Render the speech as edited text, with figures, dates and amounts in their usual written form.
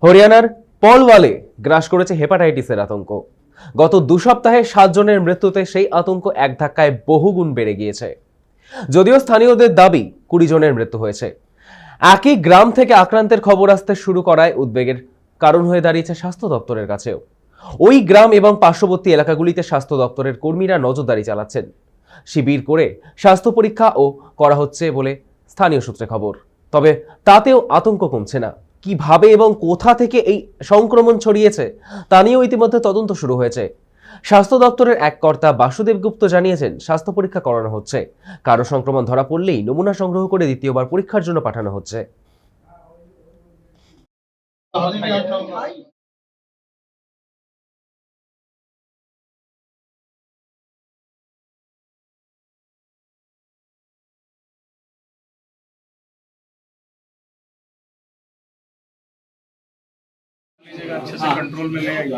হরিয়ানার পলওয়ালে গ্রাস করেছে হেপাটাইটিসের আতঙ্ক। গত 2 সপ্তাহে 7 জনের মৃত্যুতে সেই আতঙ্ক এক ধাক্কায় বহুগুণ বেড়ে গিয়েছে। যদিও স্থানীয়দের দাবি 20 জনের মৃত্যু হয়েছে। একই গ্রাম থেকে আক্রান্তের খবর আসতে শুরু করায় উদ্বেগের কারণ হয়ে দাঁড়িয়েছে স্বাস্থ্য দপ্তরের কাছেও। ওই গ্রাম এবং পার্শ্ববর্তী এলাকাগুলিতে স্বাস্থ্য দপ্তরের কর্মীরা নজরদারি চালাচ্ছেন। শিবির করে স্বাস্থ্য পরীক্ষা ও করা হচ্ছে বলে স্থানীয় সূত্রে খবর। তবে তাতেও আতঙ্ক কমছে না। কিভাবে এবং কোথা থেকে এই সংক্রমণ ছড়িয়েছে তা নিয়েও ইতিমধ্যে তদন্ত শুরু হয়েছে। স্বাস্থ্য দপ্তরের এক কর্তা বাসুদেব গুপ্ত জানিয়েছেন, স্বাস্থ্য পরীক্ষা করানো হচ্ছে। কারো সংক্রমণ ধরা পড়লেই নমুনা সংগ্রহ করে দ্বিতীয়বার পরীক্ষার জন্য পাঠানো হচ্ছে। लीजिएगा, अच्छे से कंट्रोल में ले आइए।